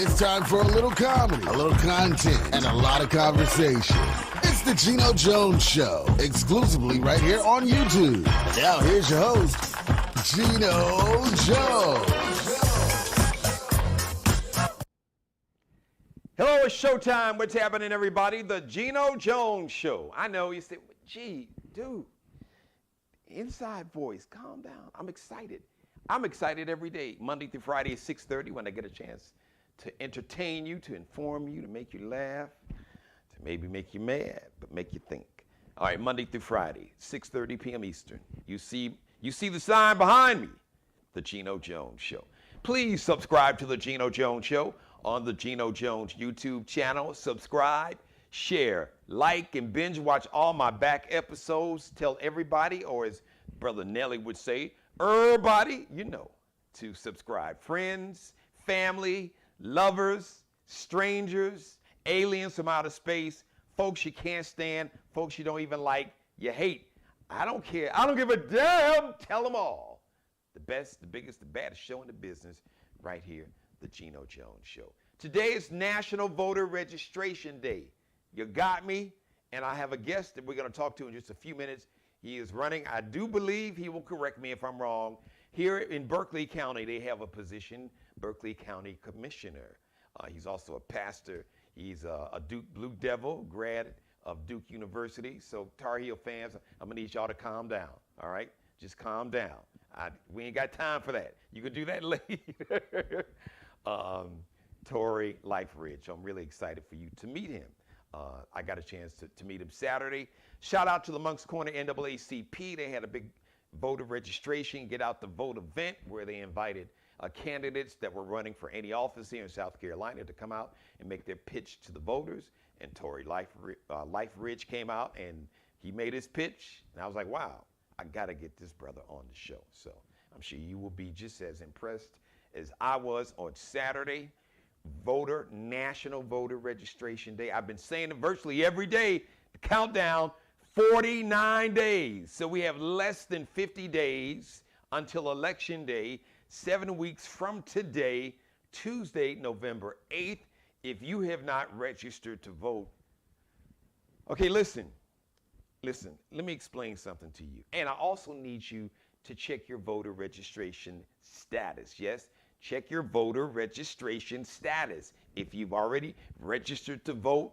It's time for a little comedy, a little content, and a lot of conversation. It's the Geno Jones Show, exclusively right here on YouTube. Now here's your host, Geno Jones. Hello, it's showtime. What's happening, everybody? The Geno Jones Show. I know you say, gee, dude, inside voice, calm down. I'm excited. I'm excited every day, Monday through Friday at 6:30 when I get a chance to entertain you, to inform you, to make you laugh, to maybe make you mad, but make you think. All right, Monday through Friday, 6:30 p.m. Eastern. You see the sign behind me, the Geno Jones Show. Please subscribe to the Geno Jones Show on the Geno Jones YouTube channel. Subscribe, share, like, and binge watch all my back episodes. Tell everybody, or as Brother Nelly would say, everybody you know to subscribe. Friends, family, lovers, strangers, aliens from outer space, folks you can't stand, folks you don't even like, you hate. I don't care. I don't give a damn. Tell them all. The best, the biggest, the baddest show in the business right here, the Geno Jones Show. Today is National Voter Registration Day. You got me? And I have a guest that we're going to talk to in just a few minutes. He is running. I do believe he will correct me if I'm wrong. Here in Berkeley County, they have a position, Berkeley County Commissioner. He's also a pastor. He's a Duke Blue Devil, grad of Duke University. So Tar Heel fans, I'm gonna need y'all to calm down, all right? Just calm down. We ain't got time for that. You can do that later. Tory Liferidge, I'm really excited for you to meet him. I got a chance to meet him Saturday. Shout out to the Moncks Corner NAACP. They had a big voter registration, get out the vote event where they invited candidates that were running for any office here in South Carolina to come out and make their pitch to the voters. And Tory Liferidge came out and he made his pitch. And I was like, wow, I got to get this brother on the show. So I'm sure you will be just as impressed as I was on Saturday. National Voter Registration Day. I've been saying it virtually every day. The countdown, 49 days. So we have less than 50 days until Election Day, 7 weeks from today, Tuesday, November 8th. If you have not registered to vote, okay, listen, let me explain something to you. And I also need you to check your voter registration status, yes? Check your voter registration status. If you've already registered to vote,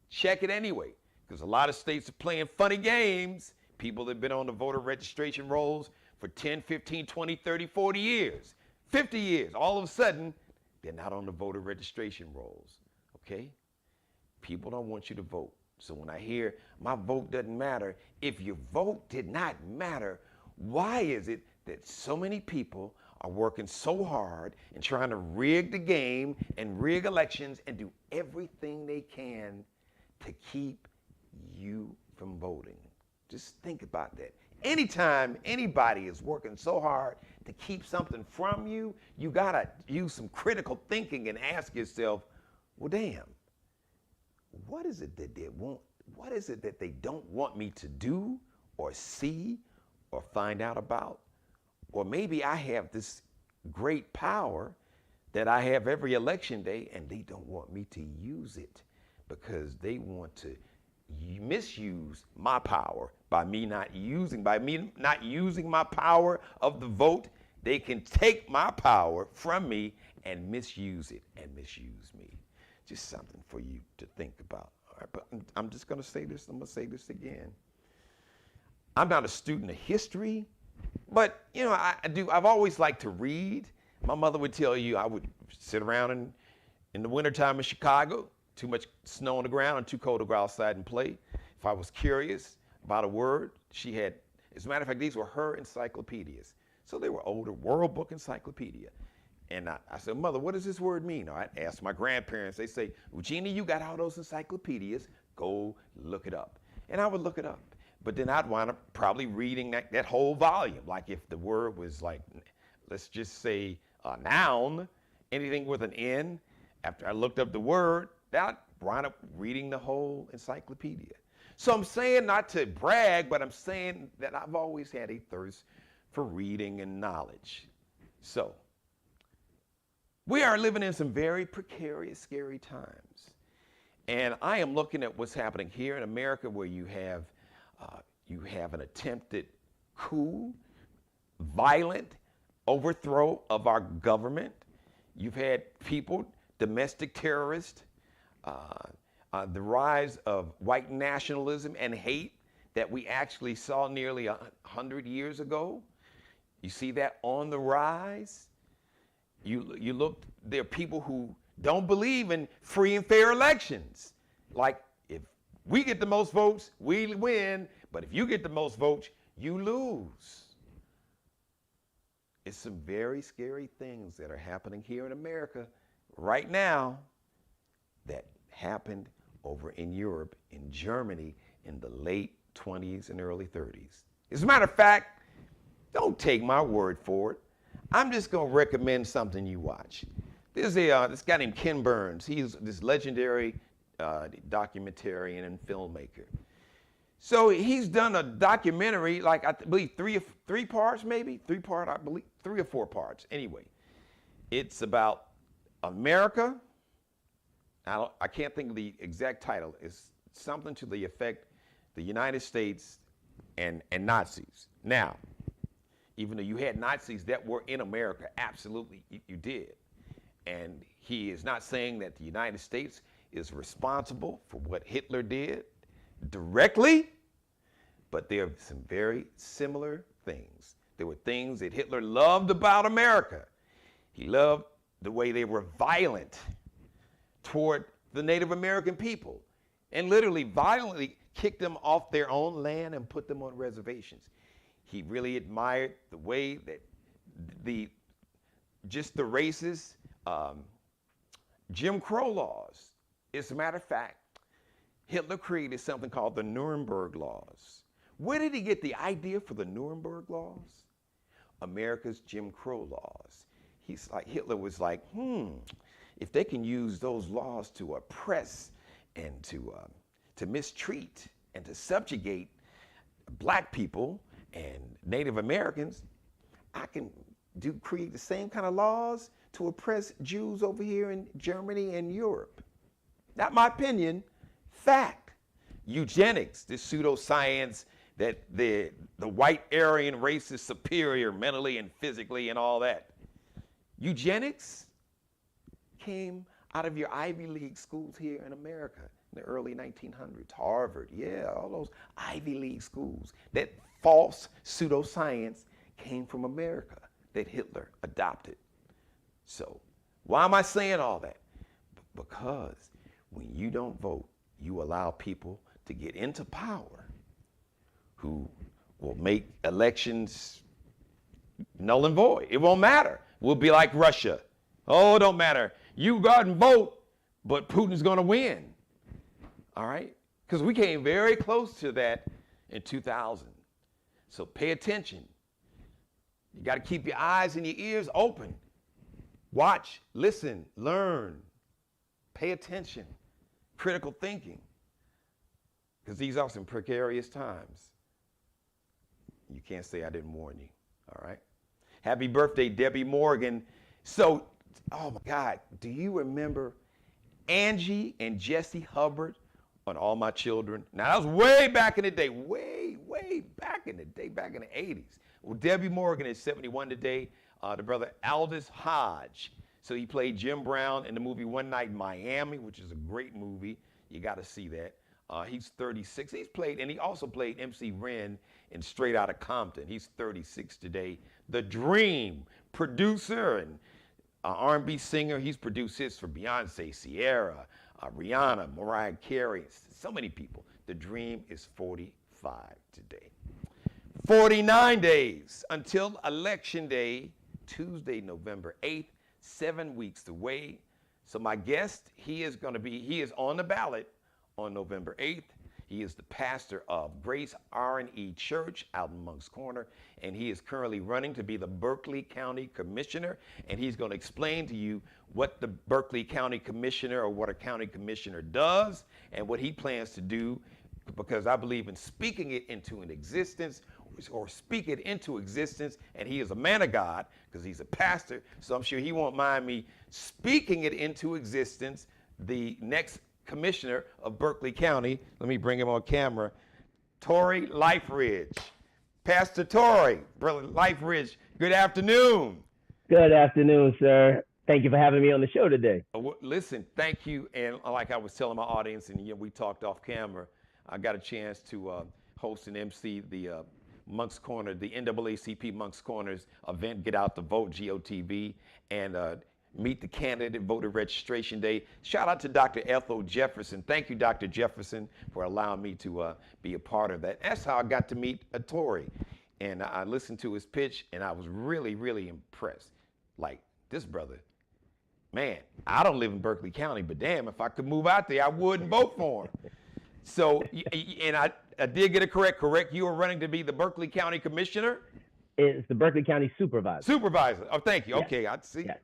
check it anyway, because a lot of states are playing funny games. People that have been on the voter registration rolls for 10, 15, 20, 30, 40 years, 50 years. All of a sudden, they're not on the voter registration rolls, okay? People don't want you to vote. So when I hear my vote doesn't matter, if your vote did not matter, why is it that so many people are working so hard and trying to rig the game and rig elections and do everything they can to keep you from voting? Just think about that. Anytime anybody is working so hard to keep something from you, you gotta use some critical thinking and ask yourself, well, damn, what is it that they want? What is it that they don't want me to do or see or find out about? Or maybe I have this great power that I have every election day and they don't want me to use it because they want to misuse my power by me not using my power of the vote. They can take my power from me and misuse it and misuse me. Just something for you to think about. All right, but I'm just going to say this. I'm going to say this again. I'm not a student of history, but you know, I've always liked to read. My mother would tell you I would sit around in the wintertime in Chicago, too much snow on the ground and too cold to go outside and play. If I was curious about a word, she had, as a matter of fact, these were her encyclopedias. So they were older World Book Encyclopedia. And I said, Mother, what does this word mean? Or I'd ask my grandparents. They say, well, Jeannie, you got all those encyclopedias. Go look it up. And I would look it up. But then I'd wind up probably reading that whole volume. Like if the word was like, let's just say a noun, anything with an N, after I looked up the word, I'd wind up reading the whole encyclopedia. So I'm saying not to brag, but I'm saying that I've always had a thirst for reading and knowledge. So We are living in some very precarious, scary times. And I am looking at what's happening here in America, where you have an attempted coup, violent overthrow of our government. You've had people, domestic terrorists, the rise of white nationalism and hate that we actually saw nearly 100 years ago. You see that on the rise. You look, there are people who don't believe in free and fair elections. Like, if we get the most votes, we win, but if you get the most votes, you lose. It's some very scary things that are happening here in America right now that happened over in Europe, in Germany, in the late 20s and early 30s. As a matter of fact, don't take my word for it. I'm just going to recommend something you watch. There's this guy named Ken Burns. He's this legendary documentarian and filmmaker. So he's done a documentary, like I believe three parts, maybe I believe 3 or 4 parts. Anyway, it's about America. I can't think of the exact title. It's something to the effect, the United States and Nazis. Now, even though you had Nazis that were in America, absolutely you did. And he is not saying that the United States is responsible for what Hitler did directly, but there are some very similar things. There were things that Hitler loved about America. He loved the way they were violent toward the Native American people and literally violently kicked them off their own land and put them on reservations. He really admired the way that the racist Jim Crow laws. As a matter of fact, Hitler created something called the Nuremberg laws. Where did he get the idea for the Nuremberg laws? America's Jim Crow laws. Hitler was like, if they can use those laws to oppress and to mistreat and to subjugate black people and Native Americans, I can create the same kind of laws to oppress Jews over here in Germany and Europe. Not my opinion, fact. Eugenics, this pseudoscience that the white Aryan race is superior mentally and physically and all that. Eugenics came out of your Ivy League schools here in America in the early 1900s. Harvard, yeah, all those Ivy League schools. That false pseudoscience came from America that Hitler adopted. So why am I saying all that? Because when you don't vote, you allow people to get into power who will make elections null and void. It won't matter. We'll be like Russia. Oh, it don't matter. You go out and vote, but Putin's going to win. All right? Because we came very close to that in 2000. So pay attention. You got to keep your eyes and your ears open. Watch, listen, learn, pay attention, critical thinking. Because these are some precarious times. You can't say I didn't warn you, all right? Happy birthday, Debbie Morgan. So, oh my God, do you remember Angie and Jesse Hubbard on All My Children? Now, that was way back in the day, way back in the day, back in the 80s. Well, Debbie Morgan is 71 today. The brother Aldous Hodge. So he played Jim Brown in the movie One Night in Miami, which is a great movie. You got to see that. He's 36. He also played MC Ren in Straight Outta Compton. He's 36 today. The Dream, producer and R&B singer. He's produced hits for Beyonce, Sierra, Rihanna, Mariah Carey, so many people. The Dream is 45 today. 49 days until Election Day, Tuesday, November 8th, 7 weeks away. So my guest, he is on the ballot on November 8th. He is the pastor of Grace R&E Church out in Moncks Corner, and he is currently running to be the Berkeley County Commissioner, and he's going to explain to you what the Berkeley County Commissioner or what a county commissioner does and what he plans to do, because I believe in speaking it into an existence or speak it into existence. And he is a man of God because he's a pastor. So I'm sure he won't mind me speaking it into existence. The next commissioner of Berkeley County, let me bring him on camera, Tory Liferidge. Pastor Tory, Brother Liferidge, good afternoon. Good afternoon, sir. Thank you for having me on the show today. Listen, thank you. And like I was telling my audience, and we talked off camera, I got a chance to host and MC the Monk's Corner, the NAACP Monk's Corners event, Get Out the Vote, GOTV, and meet the candidate voter registration day. Shout out to Dr. Ethel Jefferson. Thank you, Dr. Jefferson, for allowing me to be a part of that. That's how I got to meet a Tory. And I listened to his pitch, and I was really, really impressed. Like, this brother, man, I don't live in Berkeley County, but damn, if I could move out there, I would and vote for him. So, and I did get it correct. You were running to be the Berkeley County Commissioner? It's the Berkeley County Supervisor. Supervisor. Oh, thank you. Yes. Okay, I see. Yes.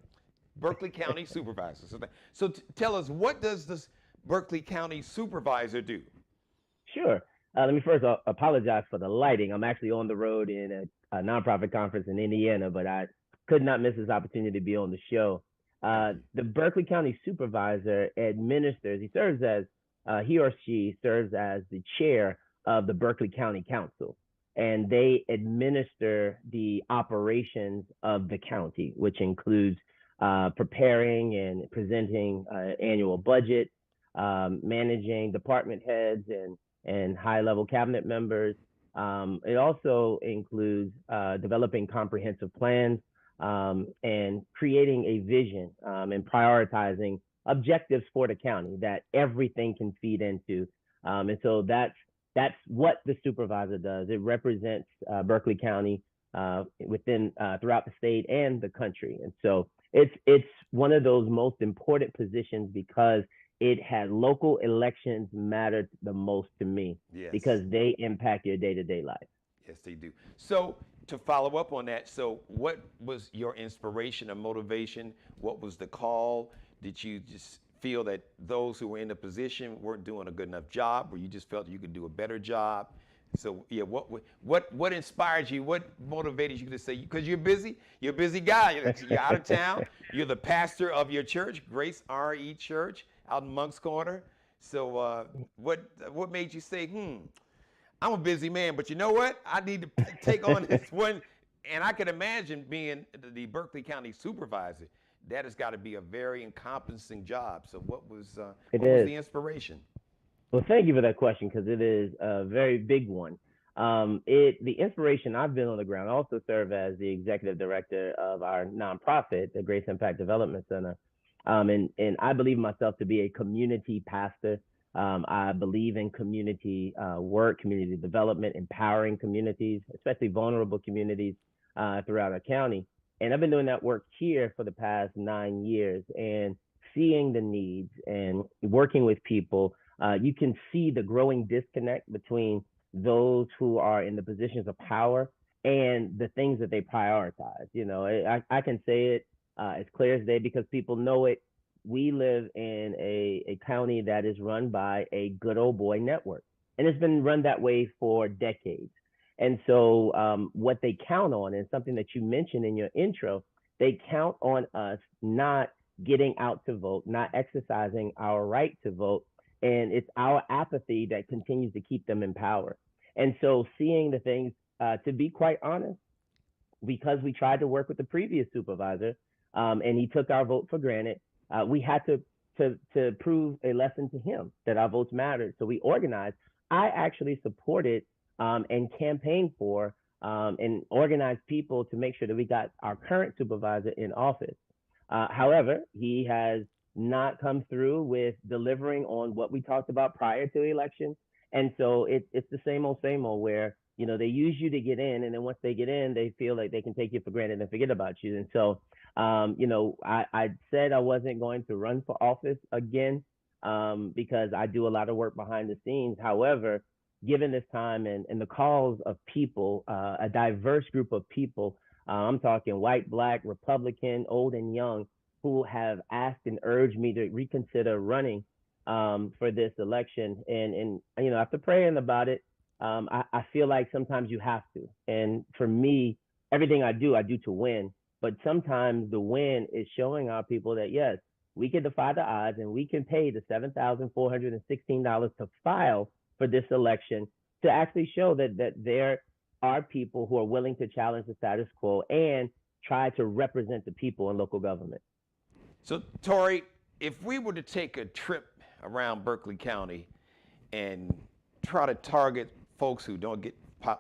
Berkeley County Supervisor. So tell us, what does this Berkeley County Supervisor do? Sure. Let me first apologize for the lighting. I'm actually on the road in a nonprofit conference in Indiana, but I could not miss this opportunity to be on the show. The Berkeley County Supervisor he serves as, he or she serves as the chair of the Berkeley County Council, and they administer the operations of the county, which includes preparing and presenting annual budget, managing department heads and high-level cabinet members. It also includes developing comprehensive plans and creating a vision and prioritizing objectives for the county that everything can feed into. And so that's what the supervisor does. It represents Berkeley County within throughout the state and the country. And so it's one of those most important positions because it had local elections mattered the most to me. Yes. Because they impact your day-to-day life. Yes, they do. So to follow up on that, so what was your inspiration or motivation? What was the call? Did you just feel that those who were in the position weren't doing a good enough job, or you just felt you could do a better job? So yeah, what inspired you? What motivated you to say? Because you're a busy guy. You're out of town. You're the pastor of your church, Grace R.E. Church, out in Monk's Corner. So what made you say, I'm a busy man, but you know what? I need to take on this one. And I can imagine being the Berkeley County Supervisor. That has got to be a very encompassing job. So what was the inspiration? Well, thank you for that question, because it is a very big one. The inspiration, I've been on the ground. I also serve as the executive director of our nonprofit, the Grace Impact Development Center. And I believe myself to be a community pastor. I believe in community work, community development, empowering communities, especially vulnerable communities throughout our county. And I've been doing that work here for the past 9 years, and seeing the needs and working with people. You can see the growing disconnect between those who are in the positions of power and the things that they prioritize. You know, I can say it as clear as day because people know it. We live in a county that is run by a good old boy network, and it's been run that way for decades. And so what they count on, and something that you mentioned in your intro, they count on us not getting out to vote, not exercising our right to vote. And it's our apathy that continues to keep them in power. And so seeing the things, to be quite honest, because we tried to work with the previous supervisor and he took our vote for granted, we had to prove a lesson to him that our votes mattered. So we organized. I actually supported and campaigned for and organized people to make sure that we got our current supervisor in office. However, he has not come through with delivering on what we talked about prior to the election. And so it's the same old where, you know, they use you to get in, and then once they get in, they feel like they can take you for granted and forget about you. And so, you know, I said I wasn't going to run for office again because I do a lot of work behind the scenes. However, given this time and the calls of people, a diverse group of people, I'm talking white, black, Republican, old and young, who have asked and urged me to reconsider running for this election. And you know, after praying about it, I feel like sometimes you have to. And for me, everything I do to win. But sometimes the win is showing our people that, yes, we can defy the odds and we can pay the $7,416 to file for this election to actually show that there are people who are willing to challenge the status quo and try to represent the people in local government. So, Tori, if we were to take a trip around Berkeley County and try to target folks who don't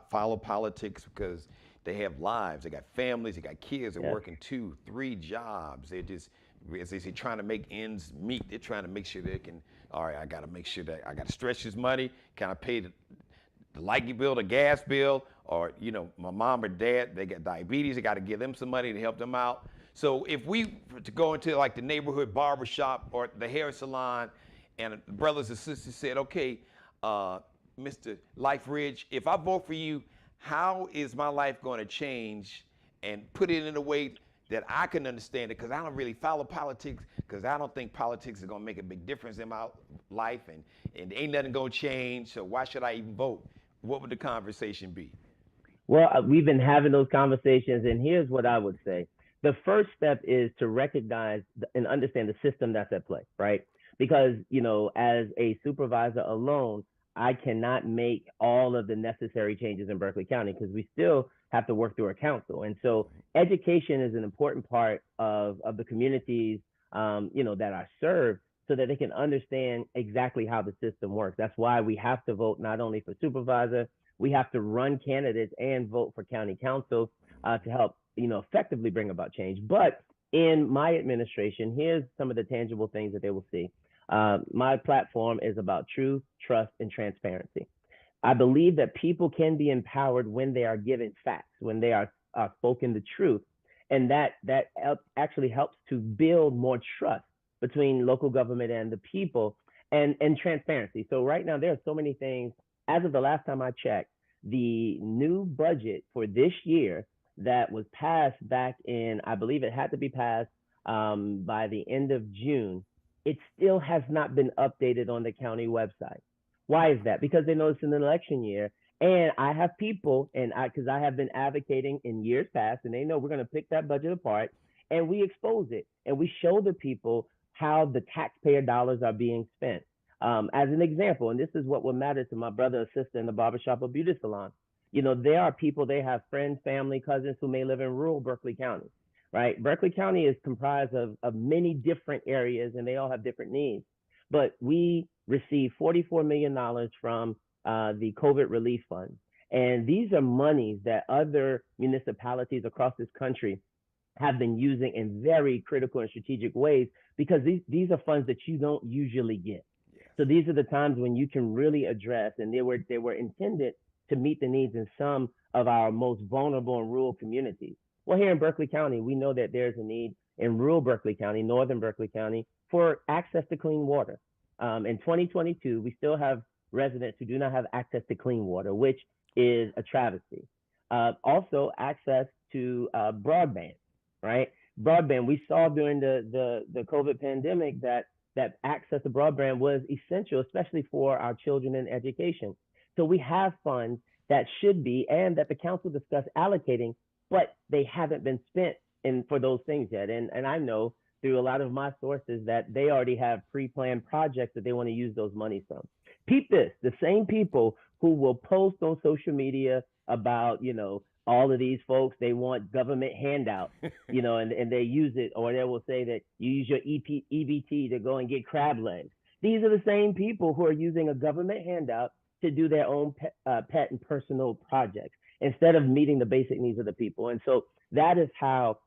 follow politics because they have lives, they got families, they got kids, they're working 2, 3 jobs. They're just, as they say, trying to make ends meet. They're trying to make sure they can, all right, I got to make sure that I got to stretch this money. Can I pay the light bill, the gas bill, or, you know, my mom or dad, they got diabetes, I got to give them some money to help them out. So if we were to go into like the neighborhood barber shop or the hair salon, and brothers and sisters said, okay, Mr. Life Ridge, if I vote for you, how is my life going to change, and put it in a way that I can understand it, because I don't really follow politics, because I don't think politics is going to make a big difference in my life, and ain't nothing going to change, so why should I even vote? What would the conversation be? Well, we've been having those conversations, and here's what I would say. The first step is to recognize and understand the system that's at play, right? Because, you know, as a supervisor alone, I cannot make all of the necessary changes in Berkeley County because we still have to work through a council. And so education is an important part of the communities, you know, that are served, so that they can understand exactly how the system works. That's why we have to vote not only for supervisor, we have to run candidates and vote for county council to help, you know, effectively bring about change. But in my administration, here's some of the tangible things that they will see. My platform is about truth, trust, and transparency. I believe that people can be empowered when they are given facts, when they are spoken the truth, and that actually helps to build more trust between local government and the people, and transparency. So right now, there are so many things. As of the last time I checked, the new budget for this year that was passed back in, I believe it had to be passed by the end of June, it still has not been updated on the county website. Why is that? Because they know it's an election year. And I have people, because I have been advocating in years past, and they know we're going to pick that budget apart, and we expose it, and we show the people how the taxpayer dollars are being spent. As an example, and this is what would matter to my brother or sister in the barbershop or beauty salon. You know, there are people, they have friends, family, cousins who may live in rural Berkeley County, right? Berkeley County is comprised of many different areas, and they all have different needs. But we received $44 million from the COVID relief fund. And these are monies that other municipalities across this country have been using in very critical and strategic ways, because these are funds that you don't usually get. Yeah. So these are the times when you can really address, and they were intended to meet the needs in some of our most vulnerable and rural communities. Well, here in Berkeley County, we know that there's a need in rural Berkeley County, northern Berkeley County, for access to clean water. In 2022, we still have residents who do not have access to clean water, which is a travesty. Also, access to broadband, right? Broadband, we saw during the COVID pandemic that access to broadband was essential, especially for our children in education. So we have funds that should be, and that the council discussed allocating, but they haven't been spent for those things yet. And I know through a lot of my sources that they already have pre-planned projects that they want to use those monies from. Peep this, the same people who will post on social media about, you know, all of these folks, they want government handout, you know, and they use it, or they will say that you use your EBT to go and get crab legs. These are the same people who are using a government handout to do their own pet and personal projects instead of meeting the basic needs of the people. And so that is how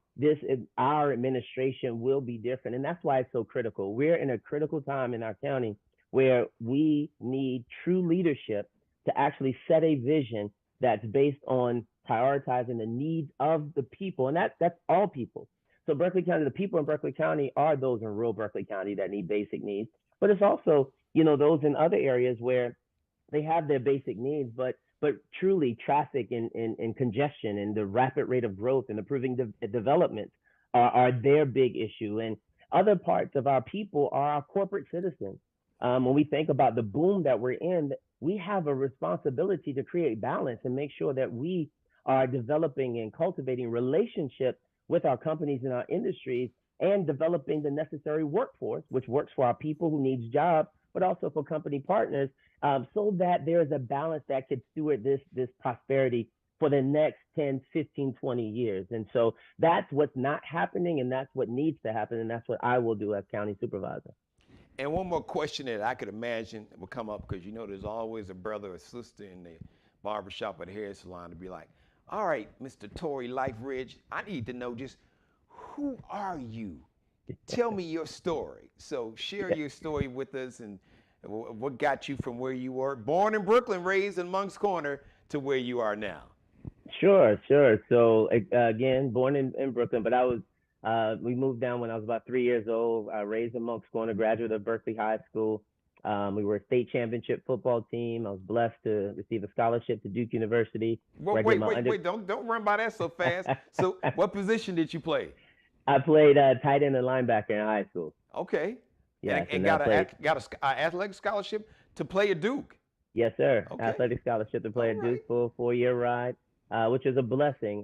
our administration will be different. And that's why it's so critical. We're in a critical time in our county where we need true leadership to actually set a vision that's based on prioritizing the needs of the people. And that's all people. So Berkeley County, the people in Berkeley County are those in rural Berkeley County that need basic needs, but it's also, you know, those in other areas where they have their basic needs, but truly traffic and congestion and the rapid rate of growth and improving developments are their big issue. And other parts of our people are our corporate citizens. When we think about the boom that we're in, we have a responsibility to create balance and make sure that we are developing and cultivating relationships with our companies and our industries and developing the necessary workforce, which works for our people who needs jobs, but also for company partners, so that there is a balance that could steward this prosperity for the next 10, 15, 20 years. And so that's what's not happening, and that's what needs to happen, and that's what I will do as county supervisor. And one more question that I could imagine will come up, because you know there's always a brother or sister in the barbershop or the hair salon to be like, all right, Mr. Tory Liferidge, I need to know just who are you? Tell me your story. So share your story with us and what got you from where you were, born in Brooklyn, raised in Moncks Corner, to where you are now. Sure, sure. So again, born in Brooklyn, but we moved down when I was about 3 years old. I raised in Moncks Corner, graduate of Berkeley High School. We were a state championship football team. I was blessed to receive a scholarship to Duke University. Well, wait, don't run by that so fast. So what position did you play? I played tight end and linebacker in high school. Okay. Yes, and got an athletic scholarship to play at Duke. Yes, sir. Okay. Athletic scholarship to play at Duke for a 4-year ride, which was a blessing.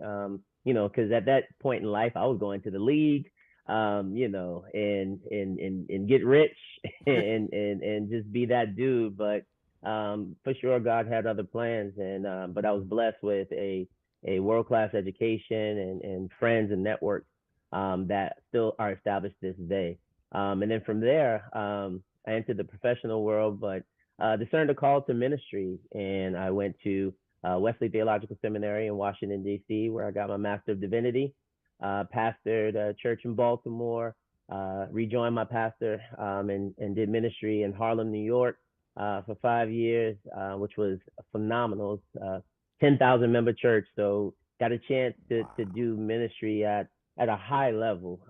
Because at that point in life, I was going to the league, and get rich and just be that dude. But for sure, God had other plans, but I was blessed with a world-class education and friends and networks that still are established this day. And then from there, I entered the professional world, but discerned a call to ministry, and I went to Wesley Theological Seminary in Washington, D.C., where I got my Master of Divinity, pastored a church in Baltimore, rejoined my pastor, and did ministry in Harlem, New York, for 5 years, which was phenomenal. 10,000 member church, so got a chance to do ministry at a high level.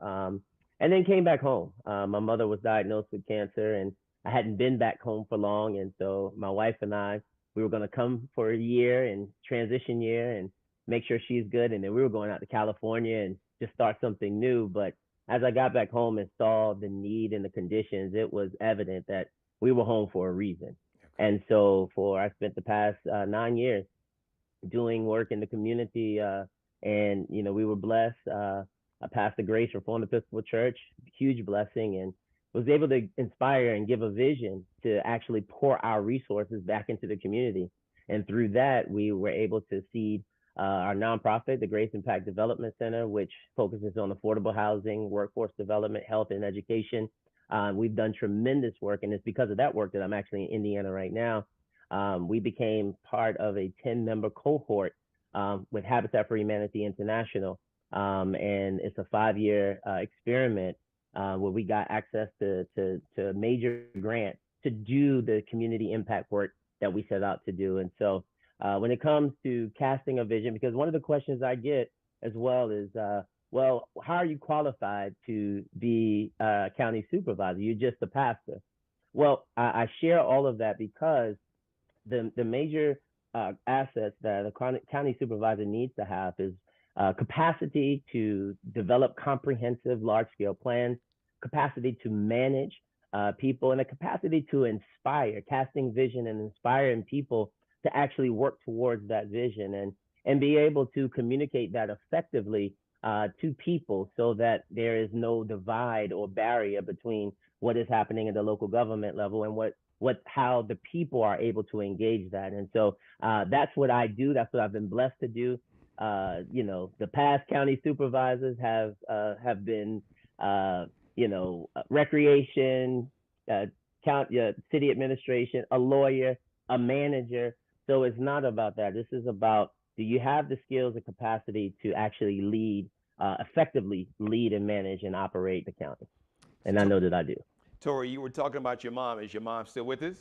And then came back home. My mother was diagnosed with cancer, and I hadn't been back home for long. And so my wife and I, we were going to come for a year and transition year and make sure she's good. And then we were going out to California and just start something new. But as I got back home and saw the need and the conditions, it was evident that we were home for a reason. Okay. And so I spent the past 9 years doing work in the community. And we were blessed. I passed the Grace Reformed Episcopal Church, huge blessing, and was able to inspire and give a vision to actually pour our resources back into the community. And through that, we were able to seed our nonprofit, the Grace Impact Development Center, which focuses on affordable housing, workforce development, health, and education. We've done tremendous work, and it's because of that work that I'm actually in Indiana right now. We became part of a 10-member cohort with Habitat for Humanity International. And it's a 5-year experiment where we got access to a major grant to do the community impact work that we set out to do. And so when it comes to casting a vision, because one of the questions I get as well is, well, how are you qualified to be a county supervisor? You're just a pastor. Well, I share all of that because the major assets that a county supervisor needs to have is capacity to develop comprehensive large-scale plans, capacity to manage people, and a capacity to inspire, casting vision and inspiring people to actually work towards that vision and be able to communicate that effectively to people so that there is no divide or barrier between what is happening at the local government level and how the people are able to engage that. And so that's what I do. That's what I've been blessed to do. The past county supervisors have been, recreation, city administration, a lawyer, a manager. So it's not about that. This is about, do you have the skills and capacity to actually lead, effectively lead and manage and operate the county? And I know that I do. Tori, you were talking about your mom. Is your mom still with us?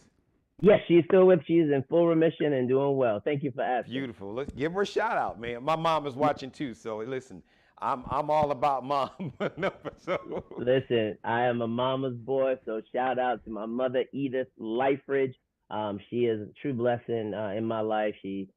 Yes, she's still with. She's in full remission and doing well. Thank you for asking. Beautiful. Let's give her a shout out, man. My mom is watching too. So listen, I'm all about mom. Listen, I am a mama's boy. So shout out to my mother, Edith Liferidge. She is a true blessing in my life. She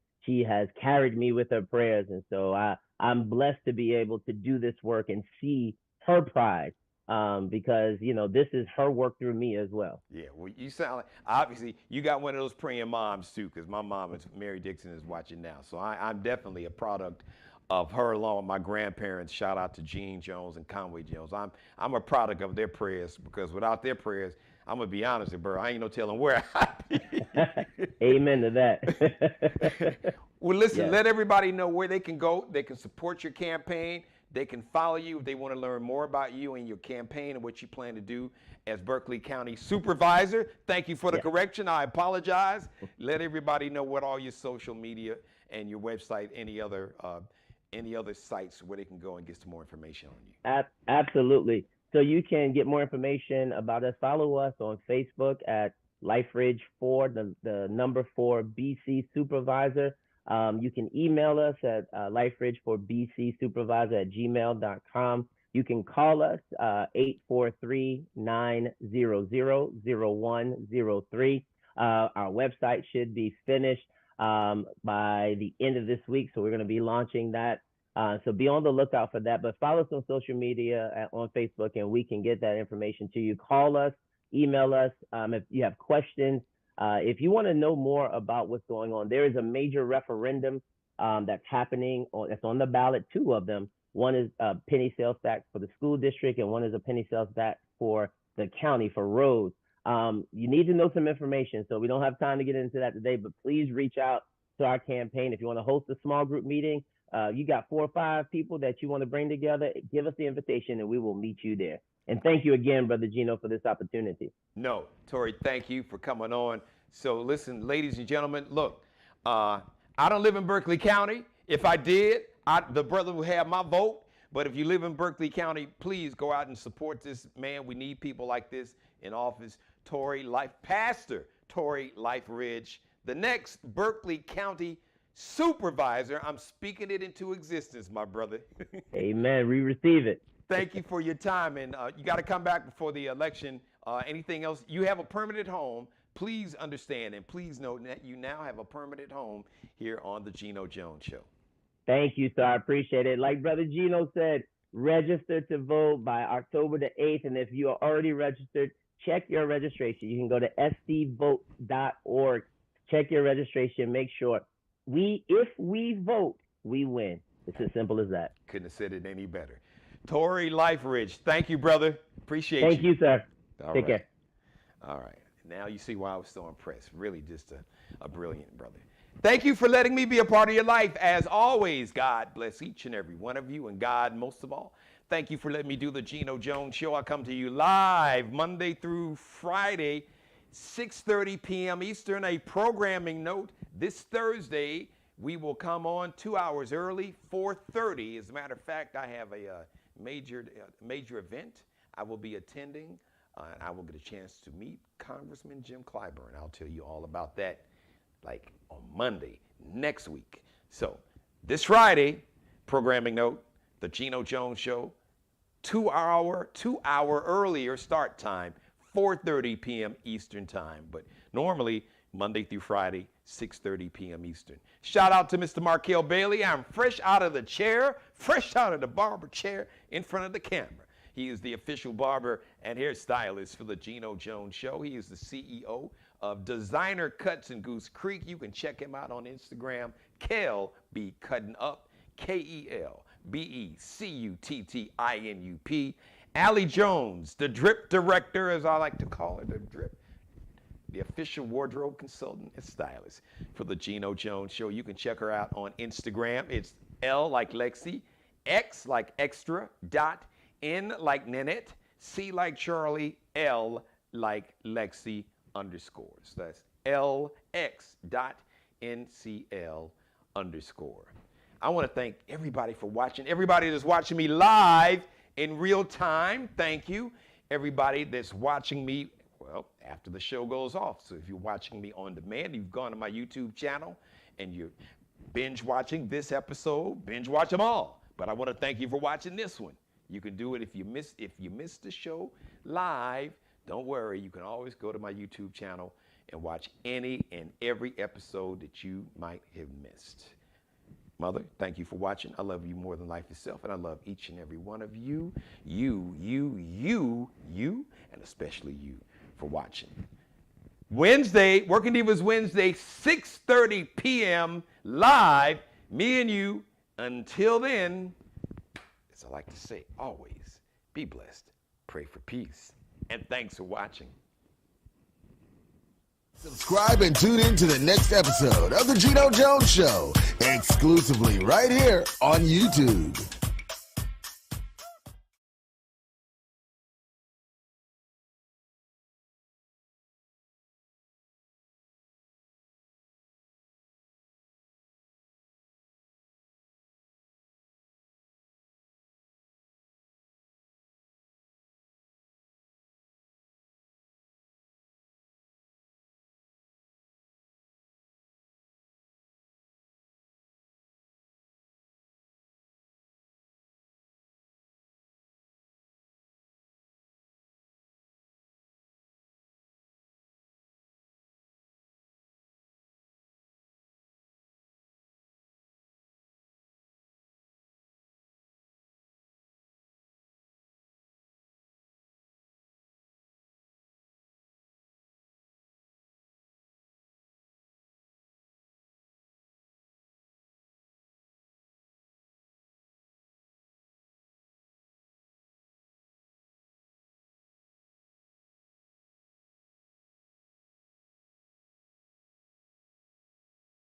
has carried me with her prayers, and so I'm blessed to be able to do this work and see her pride because this is her work through me as well. Yeah, well, you sound like, obviously, you got one of those praying moms, too, because my mom, is Mary Dixon, is watching now. So I'm definitely a product of her along with my grandparents. Shout out to Gene Jones and Conway Jones. I'm a product of their prayers, because without their prayers, I'm going to be honest with bro, I ain't no telling where I'd be. Amen to that. Well, listen, Yes. let everybody know where they can go. They can support your campaign. They can follow you if they want to learn more about you and your campaign and what you plan to do as Berkeley County Supervisor. Thank you for the correction. I apologize. Let everybody know what all your social media and your website, any other sites where they can go and get some more information on you. Absolutely. So you can get more information about us. Follow us on Facebook at LifeRidge 4, the number 4 BC Supervisor. You can email us at liferidge4bcsupervisor@gmail.com. You can call us 843-900-0103. Our website should be finished by the end of this week, so we're going to be launching that. So be on the lookout for that. But follow us on social media on Facebook, and we can get that information to you. Call us, email us if you have questions. If you want to know more about what's going on, there is a major referendum that's happening. That's on the ballot, 2 of them. One is a penny sales tax for the school district, and one is a penny sales tax for the county for roads. You need to know some information, so we don't have time to get into that today, but please reach out to our campaign. If you want to host a small group meeting, you got 4 or 5 people that you want to bring together, give us the invitation and we will meet you there. And thank you again, Brother Geno, for this opportunity. No, Tori, thank you for coming on. So listen, ladies and gentlemen, look, I don't live in Berkeley County. If I did, the brother would have my vote. But if you live in Berkeley County, please go out and support this man. We need people like this in office. Pastor Tori LifeRidge, the next Berkeley County Supervisor. I'm speaking it into existence, my brother. Amen. We receive it. Thank you for your time, and you got to come back before the election. Anything else? You have a permanent home. Please understand, and please know that you now have a permanent home here on the Geno Jones Show. Thank you, sir. I appreciate it. Like Brother Geno said, register to vote by October the 8th, and if you are already registered, check your registration. You can go to sdvote.org, check your registration, make sure. If we vote, we win. It's as simple as that. Couldn't have said it any better. Tori LifeRidge, thank you, brother. Appreciate you. Thank you, sir. Take care. All right. Now you see why I was so impressed. Really just a brilliant brother. Thank you for letting me be a part of your life. As always, God bless each and every one of you, and God most of all. Thank you for letting me do the Geno Jones Show. I come to you live Monday through Friday, 6:30 p.m. Eastern. A programming note, this Thursday, we will come on 2 hours early, 4:30. As a matter of fact, I have a major event I will be attending. I will get a chance to meet Congressman Jim Clyburn. I'll tell you all about that like on Monday next week. So this Friday, programming note, the Geno Jones Show, 2 hour earlier start time, 4:30 p.m. Eastern time. But normally Monday through Friday, 6:30 p.m. Eastern. Shout out to Mr. Markel Bailey. I'm fresh out of the chair, fresh out of the barber chair in front of the camera. He is the official barber and hairstylist for the Geno Jones Show. He is the CEO of Designer Cuts in Goose Creek. You can check him out on Instagram, Kel B Cutting Up, KELBECUTTINUP. Allie Jones, the drip director, as I like to call her, the official wardrobe consultant and stylist for the Geno Jones Show. You can check her out on Instagram. It's L like Lexi, X like extra, dot, N like Nanette, C like Charlie, L like Lexi underscores. That's LX.NCL underscore. I want to thank everybody for watching. Everybody that's watching me live in real time, thank you. Everybody that's watching me, well, after the show goes off. So if you're watching me on demand, you've gone to my YouTube channel and you're binge watching this episode, binge watch them all. But I want to thank you for watching this one. You can do it if you missed the show live. Don't worry, you can always go to my YouTube channel and watch any and every episode that you might have missed. Mother, thank you for watching. I love you more than life itself, and I love each and every one of you, and especially you for watching. Wednesday, Working Divas Wednesday, 6:30 p.m. live, me and you. Until then, as I like to say, always be blessed, pray for peace, and thanks for watching. Subscribe and tune in to the next episode of The Geno Jones Show, exclusively right here on YouTube.